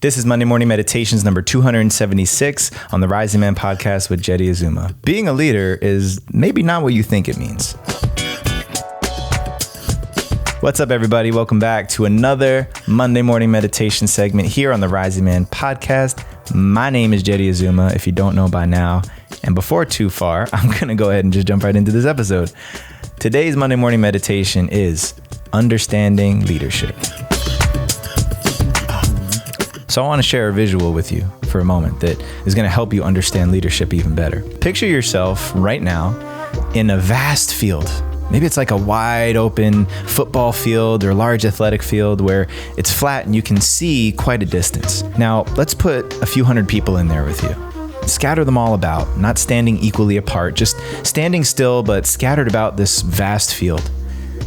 This is Monday Morning Meditations number 276 on the Rising Man podcast with Jeddy Azuma. Being a leader is maybe not what you think it means. What's up, everybody? Welcome back to another Monday Morning Meditation segment here on the Rising Man podcast. My name is Jeddy Azuma, if you don't know by now. And before too far, I'm going to go ahead and just jump right into this episode. Today's Monday Morning Meditation is Understanding Leadership. So I want to share a visual with you for a moment that is going to help you understand leadership even better. Picture yourself right now in a vast field. Maybe it's like a wide open football field or large athletic field where it's flat and you can see quite a distance. Now, let's put a few hundred people in there with you. Scatter them all about, not standing equally apart, just standing still but scattered about this vast field.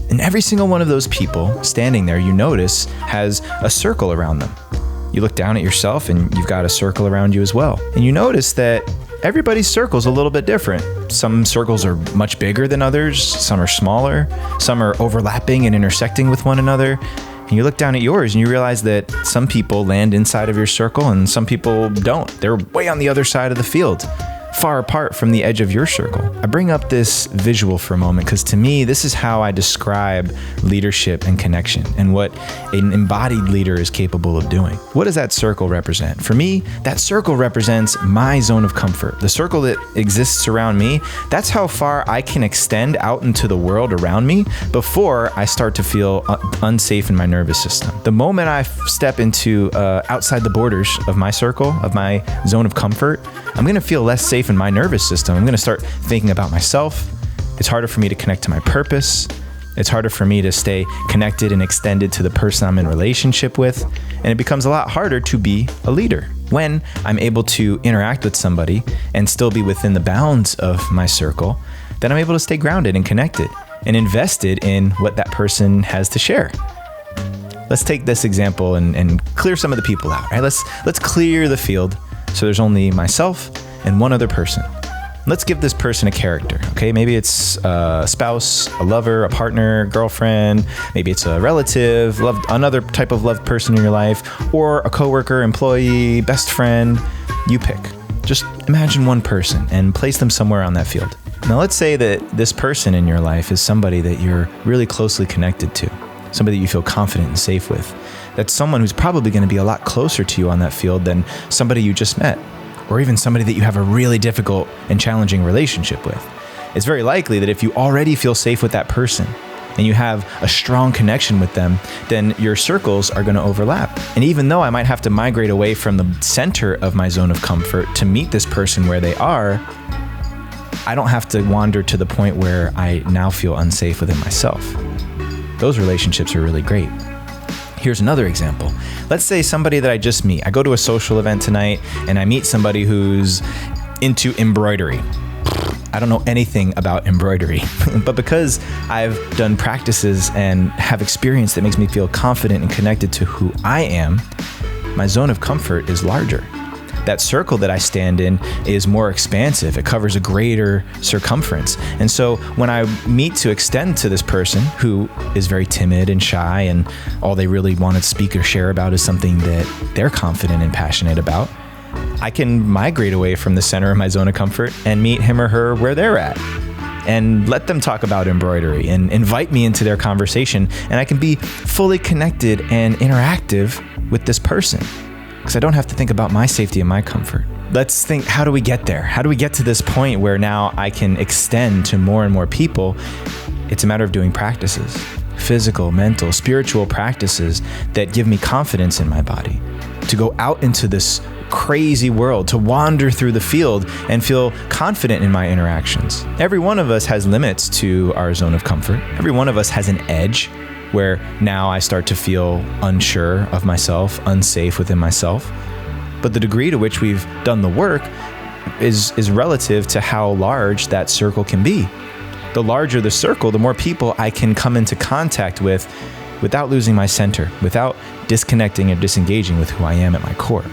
And every single one of those people standing there, you notice, has a circle around them. You look down at yourself and you've got a circle around you as well. And you notice that everybody's circle is a little bit different. Some circles are much bigger than others. Some are smaller. Some are overlapping and intersecting with one another. And you look down at yours and you realize that some people land inside of your circle and some people don't. They're way on the other side of the field, far apart from the edge of your circle. I bring up this visual for a moment because to me, this is how I describe leadership and connection and what an embodied leader is capable of doing. What does that circle represent? For me, that circle represents my zone of comfort. The circle that exists around me, that's how far I can extend out into the world around me before I start to feel unsafe in my nervous system. The moment I step into outside the borders of my circle, of my zone of comfort, I'm going to feel less safe in my nervous system. I'm going to start thinking about myself. It's harder for me to connect to my purpose. It's harder for me to stay connected and extended to the person I'm in relationship with. And it becomes a lot harder to be a leader. When I'm able to interact with somebody and still be within the bounds of my circle, then I'm able to stay grounded and connected and invested in what that person has to share. Let's take this example and clear some of the people out, right? Let's clear the field. So there's only myself and one other person. Let's give this person a character, okay? Maybe it's a spouse, a lover, a partner, girlfriend. Maybe it's a relative, another type of loved person in your life, or a coworker, employee, best friend. You pick. Just imagine one person and place them somewhere on that field. Now let's say that this person in your life is somebody that you're really closely connected to, somebody that you feel confident and safe with. That's someone who's probably going to be a lot closer to you on that field than somebody you just met, or even somebody that you have a really difficult and challenging relationship with. It's very likely that if you already feel safe with that person and you have a strong connection with them, then your circles are going to overlap. And even though I might have to migrate away from the center of my zone of comfort to meet this person where they are, I don't have to wander to the point where I now feel unsafe within myself. Those relationships are really great. Here's another example. Let's say somebody that I just meet. I go to a social event tonight and I meet somebody who's into embroidery. I don't know anything about embroidery, but because I've done practices and have experience that makes me feel confident and connected to who I am, my zone of comfort is larger. That circle that I stand in is more expansive. It covers a greater circumference. And so when I meet to extend to this person who is very timid and shy and all they really want to speak or share about is something that they're confident and passionate about, I can migrate away from the center of my zone of comfort and meet him or her where they're at and let them talk about embroidery and invite me into their conversation. And I can be fully connected and interactive with this person, because I don't have to think about my safety and my comfort. Let's think, how do we get there? How do we get to this point where now I can extend to more and more people? It's a matter of doing practices, physical, mental, spiritual practices that give me confidence in my body, to go out into this crazy world, to wander through the field and feel confident in my interactions. Every one of us has limits to our zone of comfort. Every one of us has an edge where now I start to feel unsure of myself, unsafe within myself. But the degree to which we've done the work is relative to how large that circle can be. The larger the circle, the more people I can come into contact with without losing my center, without disconnecting or disengaging with who I am at my core.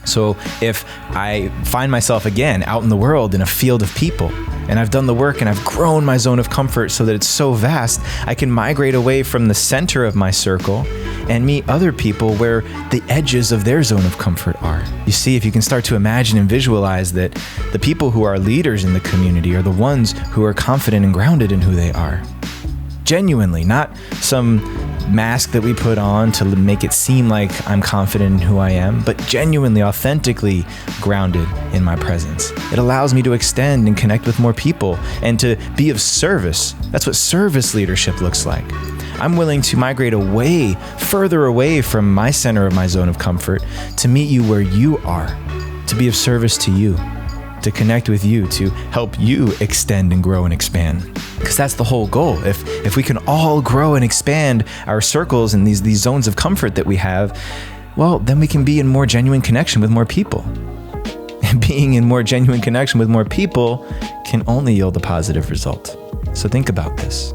So if I find myself again out in the world in a field of people, and I've done the work and I've grown my zone of comfort so that it's so vast, I can migrate away from the center of my circle and meet other people where the edges of their zone of comfort are. You see, if you can start to imagine and visualize that the people who are leaders in the community are the ones who are confident and grounded in who they are. Genuinely, not some mask that we put on to make it seem like I'm confident in who I am, but genuinely, authentically grounded in my presence. It allows me to extend and connect with more people and to be of service. That's what service leadership looks like. I'm willing to migrate away, further away from my center of my zone of comfort to meet you where you are, to be of service to you, to connect with you, to help you extend and grow and expand. Because that's the whole goal. If we can all grow and expand our circles and these zones of comfort that we have, well, then we can be in more genuine connection with more people. And being in more genuine connection with more people can only yield a positive result. So think about this.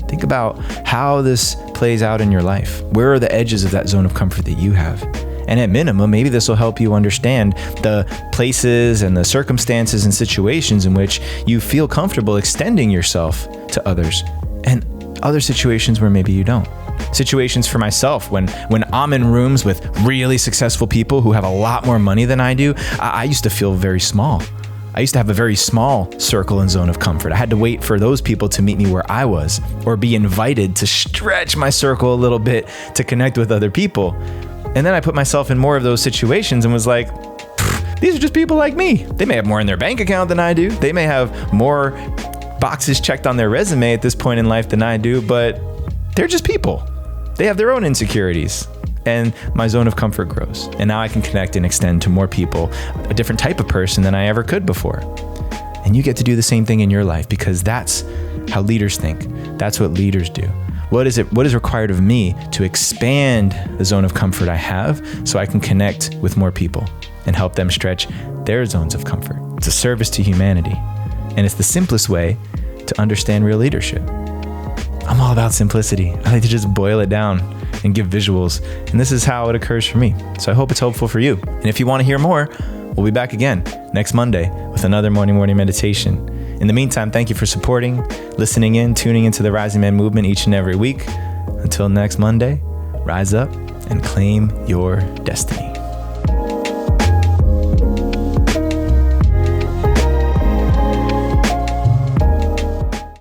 Think about how this plays out in your life. Where are the edges of that zone of comfort that you have? And at minimum, maybe this will help you understand the places and the circumstances and situations in which you feel comfortable extending yourself to others, and other situations where maybe you don't. Situations for myself, when I'm in rooms with really successful people who have a lot more money than I do, I used to feel very small. I used to have a very small circle and zone of comfort. I had to wait for those people to meet me where I was, or be invited to stretch my circle a little bit to connect with other people. And then I put myself in more of those situations and was like, these are just people like me. They may have more in their bank account than I do. They may have more boxes checked on their resume at this point in life than I do, but they're just people. They have their own insecurities. And my zone of comfort grows. And now I can connect and extend to more people, a different type of person than I ever could before. And you get to do the same thing in your life, because that's how leaders think. That's what leaders do. What is required of me to expand the zone of comfort I have so I can connect with more people and help them stretch their zones of comfort? It's a service to humanity. And it's the simplest way to understand real leadership. I'm all about simplicity. I like to just boil it down and give visuals. And this is how it occurs for me. So I hope it's helpful for you. And if you want to hear more, we'll be back again next Monday with another morning meditation. In the meantime, thank you for supporting, listening in, tuning into the Rising Man movement each and every week. Until next Monday, rise up and claim your destiny.